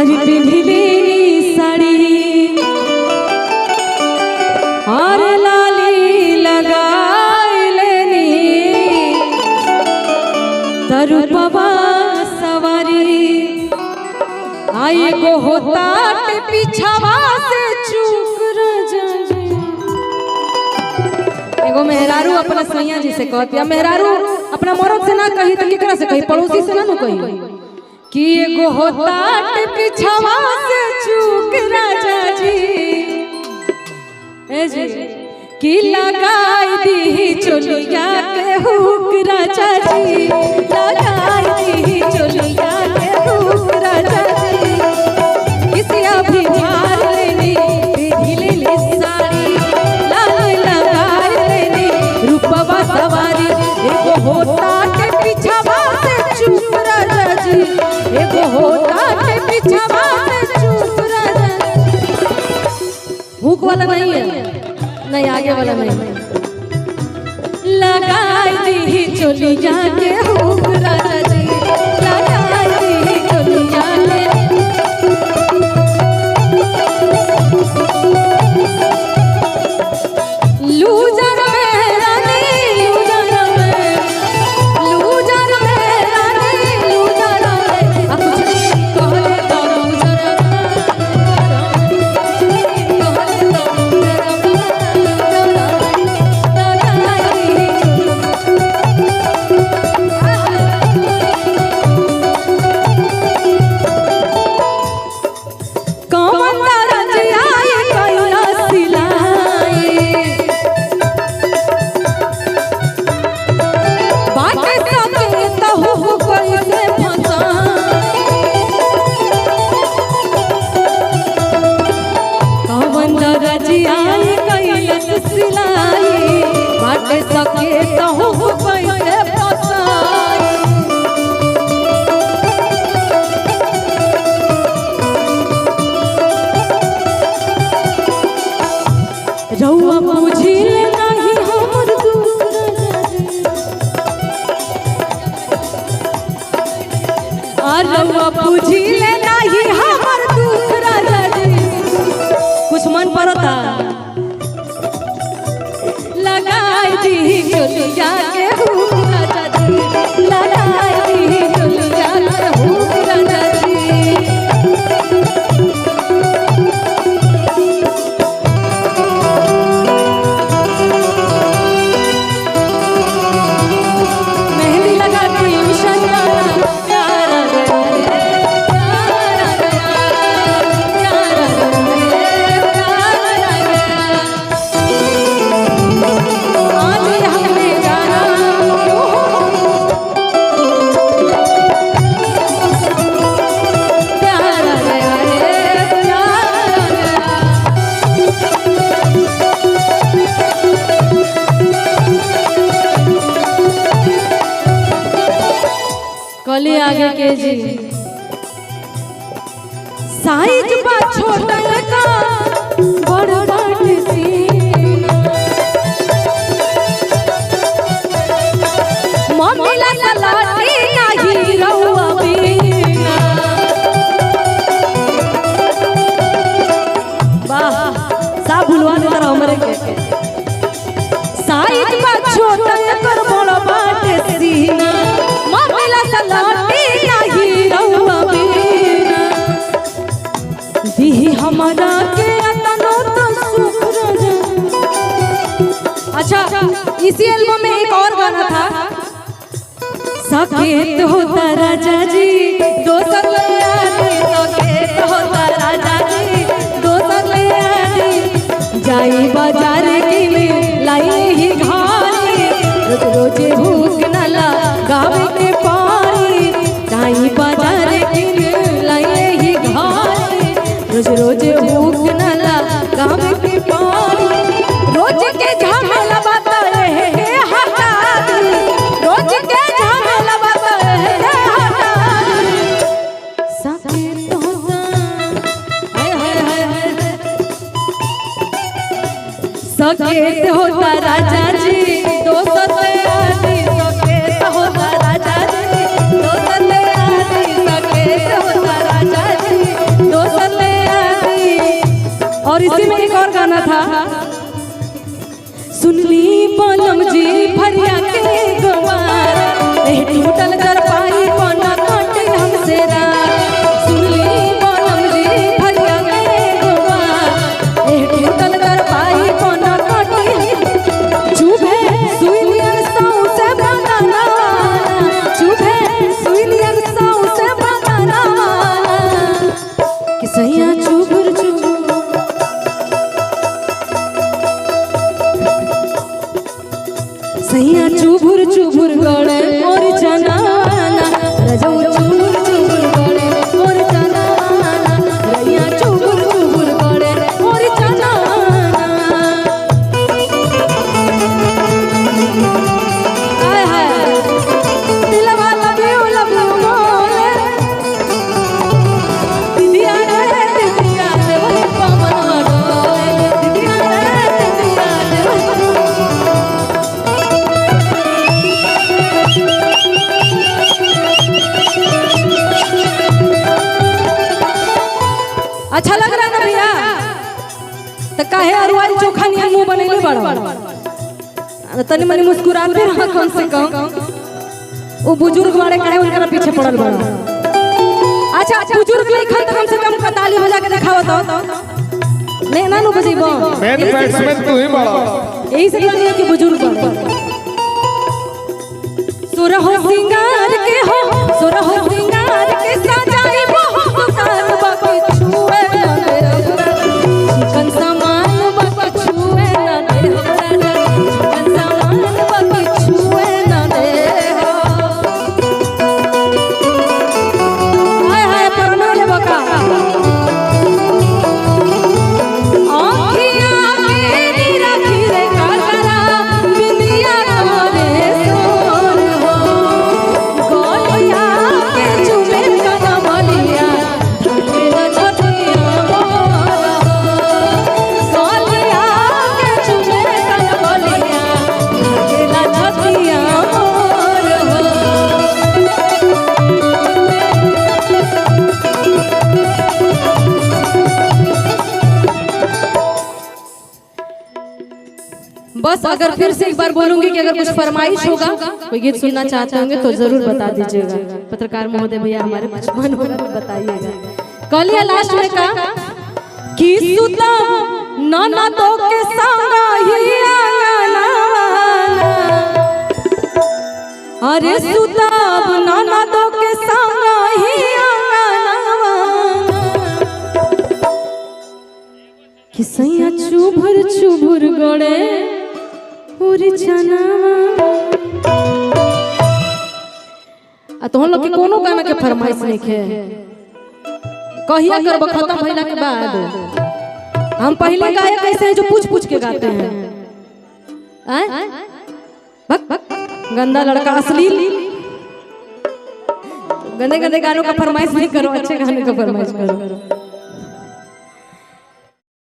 आज पिंधिली साड़ी और लाली लगाइलेनी तरुपवा सवारी आई को होता पीछावा से चूक जाए। एगो मेहरारू अपना सैया जी से कहती है, मेहरारू अपना मर्द से ना कही तो केकरा से कही, पड़ोसी से ना कही कि एगो होता पीछावा से चूक राजा जी ए जी कि लगाई दी चोलिया के हुक राजा जी, लगाई दी चोलिया के हुक राजा जी, किसी अभी झार लेनी ढीली साड़ी लाल लगाई लेनी रूपवा सवारी एगो होता के पीछावा से चूक राजा जी, एगो होता के पीछावा से चूक राजा। हुक वाला नहीं है, नहीं आगे वाला नहीं। लगाई दी चोलिया के हुक राजा जी, लगाई दी चोलिया के लूजर में रानी लूजर में लूजर में रानी लूजर में अब कुछ कहले तो लूजर रउआ बुझिले नहीं हमर दुख और रउआ बुझिले नहीं हमर दुख राजा जी, कुछ मन पड़ता लगाई दी चोलिया के हुक राजा जी, लगाई दी चोलिया के हुक राजा जी। कली आगे के जी साइज बा छोटा का बड़ बाट सीना मम्मीला सलाटी नाही रउआ बिना वाह सब भुलवा दे तारा हमरे के साइज बा छोटा कर बड़ बाट सीना मम्मीला सलाटी नाही रउआ बिना दी हमारा के अतनो तो सुख राजा। अच्छा इसी एल्बम में एक और गाना था सकेत होता राजा जी दोसर ले आनी, सकेत होता राजा जी दोसर ले आनी, जाई बाजार किने लाई ही घानी, रोज रोजे भूख न लगावे के पानी, जाई बाजार किने लाई ही घानी, रोज रोज भूख न लगावे के पानी, रोज के झमेला बता रहे हटा दी, रोज के झमेला बता रहे हटा दी, सकेत होता हाय हाय हाय सकेत होता राजा जी दोसर ले आनी, सकेत होता राजा जी दोसर ले आनी, सकेत होता राजा जी टूटल चरपाई पना काटे हमसे रात सुनली बनम जी भैया के गोवा टूटल चरपाई पना काटे चुभे सुइलियन साउ से बनाना चुभे सुइलियन साउ से बनाना कि सैया चुभुर सैया चुभुर चुभुर गड़े और जनाना रजऊ चुभुर चुभुर गड़े और जनाना रैया चुभुर चुभुर गड़े और जनाना हाय हाय दिलवा लव यू बोले दिदिया रे दिदिया रे पवन डोले दिदिया रे दिदिया रे अच्छा लग रहा है ना भैया तो काहे अरुआल चोखा नियन मुंह बनैले बड़ा तनी मनी मुस्कुराते रहा कम से कम वो बुजुर्ग वाले काहे उनका पीछे पड़ल बड़ा अच्छा बुजुर्ग लेखन कम से कम ताली बजा के दिखाओ तो नहीं ना नु बजेबो मेन बैट्समैन तू ही बड़ा यही से कहनी है कि बुजुर्ग बड़ा सुरहो सिंगार के हो सुरहो सिंगार के सजाई बहु कान बाकी छुए ना दे चिकन सामान बाकी छुए ना दे चिकन सामान बाकी छुए ना दे हाय हाय परना ले बका आँखियाँ मेरी रखी रे काकरा बिंदिया तोरे सोर हो गोलिया के चुमे कनमलिया धकेला छतिया मोर हो गोलिया के चुमे कनमलिया धकेला छतिया मोर हो बस अगर फिर से एक बार बोलूंगी कि अगर कुछ फरमाइश होगा कोई गीत सुनना चाहते होंगे तो जरूर बता दीजिएगा पत्रकार महोदय भैया हमारे बचपन बताइएगा कलिया लास्ट में कहा कि सुता नाना तो के संग ही आंगना अरे सुता नाना तो के संग ही आंगना कि सैया चुभुर चुभुर गड़े पूरी चनावा आ तो हम लोग के कोनो गाना के फरमाइश नहीं खे कहिया करब खत्म भइला के बाद हम पहले गायक कैसे हैं जो पूछ पूछ के गाते हैं भक भक गंदा लड़का अश्लील गंदे गंदे गानों का फरमाइश नहीं करो अच्छे गाने का फरमाइश करो